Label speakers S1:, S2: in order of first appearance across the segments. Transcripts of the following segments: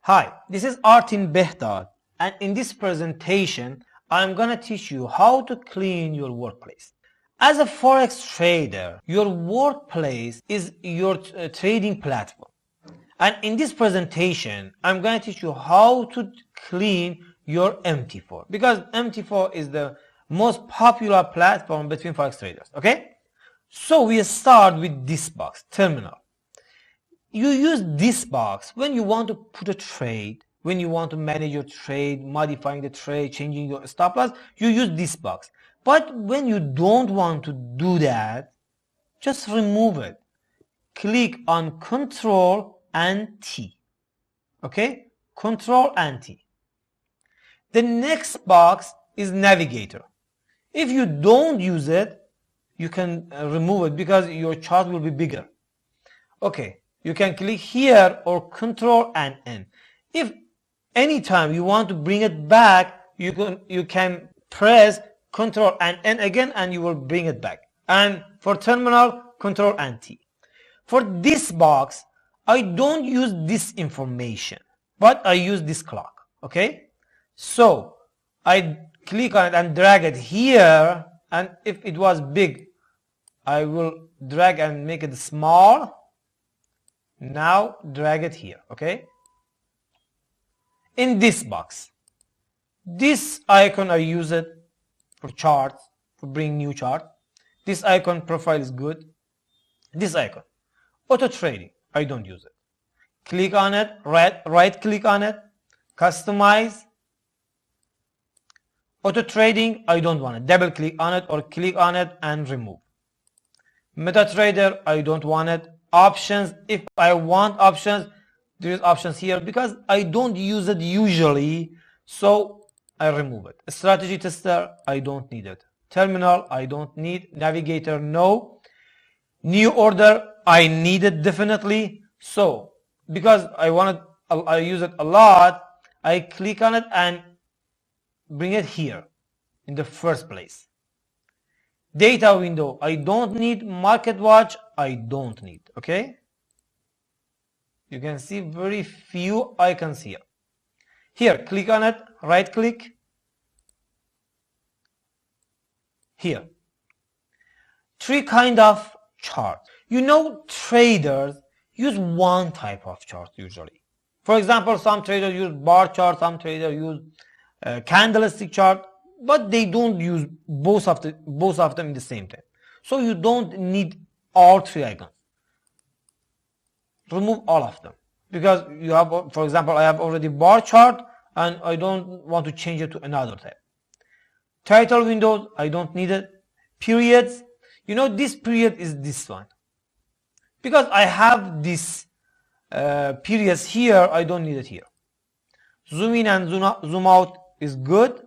S1: Hi, this is Artin Behdad, and in this presentation I'm gonna teach you how to clean your workplace. As a Forex trader, your workplace is your trading platform. And in this presentation, I'm gonna teach you how to clean your MT4 because MT4 is the most popular platform between Forex traders, okay? So we start with this box, terminal. You use this box when you want to put a trade, when you want to manage your trade, modifying the trade, changing your stop loss, you use this box. But when you don't want to do that, just remove it. Click on Control and T. Okay? Control and T. The next box is Navigator. If you don't use it, you can remove it because your chart will be bigger. Okay. You can click here or Control and N. If anytime you want to bring it back, you can press Control and N again and you will bring it back. And for terminal, Control and T. For this box, I don't use this information, but I use this clock. Okay? So I click on it and drag it here, and if it was big, I will drag and make it small. Now drag it here, okay? In this box, this icon I use it for charts, for bring new chart. This icon profile is good. This icon, auto trading, I don't use it. Click on it, right click on it, customize. Auto trading, I don't want it. Double click on it or click on it and remove. Metatrader, I don't want it. Options, if I want options, there is options here because I don't use it usually, so I remove it. Strategy tester, I don't need it. Terminal, I don't need. Navigator, no. New order, I need it definitely. So because I use it a lot, I click on it and bring it here in the first place. Data window, I don't need. Market watch, I don't need. Okay? You can see very few icons here. Here, click on it, right click. Here. Three kind of charts. You know, traders use one type of chart usually. For example, some traders use bar chart, some traders use candlestick chart, but they don't use both of them in the same time. So you don't need all three icons. Remove all of them because you have, for example, I have already bar chart and I don't want to change it to another type. Title windows, I don't need it. Periods, you know, this period is this one. Because I have this periods here, I don't need it here. Zoom in and zoom out is good.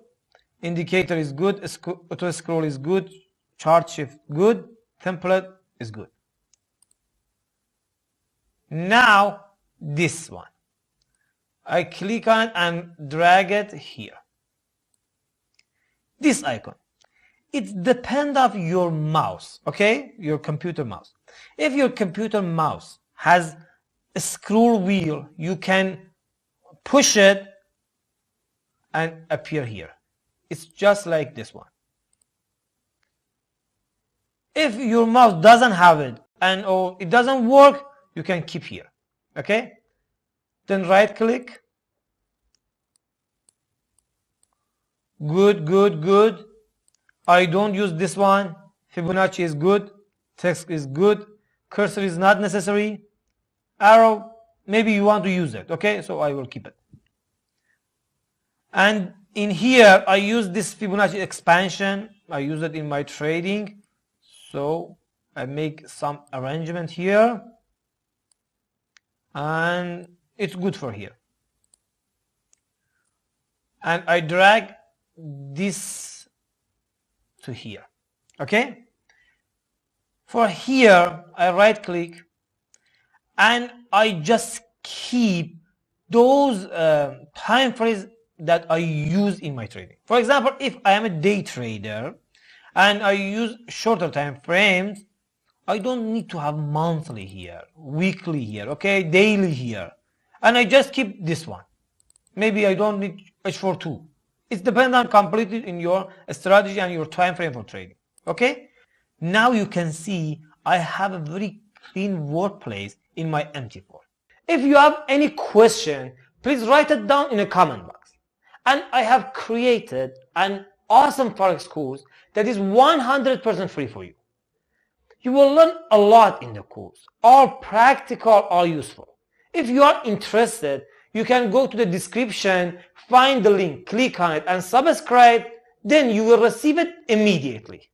S1: Indicator is good. Auto scroll is good. Chart shift good. Template is good. Now this one. I click on it and drag it here. This icon. It depends on your mouse, okay? Your computer mouse. If your computer mouse has a scroll wheel, you can push it and appear here. It's just like this one. If your mouse doesn't have it and or it doesn't work, you can keep here. Okay? Then right click. Good, good, good. I don't use this one. Fibonacci is good. Text is good. Cursor is not necessary. Arrow, maybe you want to use it. Okay? So I will keep it. And in here, I use this Fibonacci expansion. I use it in my trading. So I make some arrangement here. And it's good for here. And I drag this to here. Okay? For here, I right click and I just keep those time frames that I use in my trading. For example, if I am a day trader and I use shorter time frames, I don't need to have monthly here, weekly here, okay, daily here. and I just keep this one. Maybe I don't need H4 too. It depends on completely in your strategy and your time frame for trading. Okay? Now you can see I have a very clean workplace in my MT4. If you have any question, please write it down in a comment box. And I have created an awesome Forex course that is 100% free for you. You will learn a lot in the course, all practical, all useful. If you are interested, you can go to the description, find the link, click on it and subscribe, then you will receive it immediately.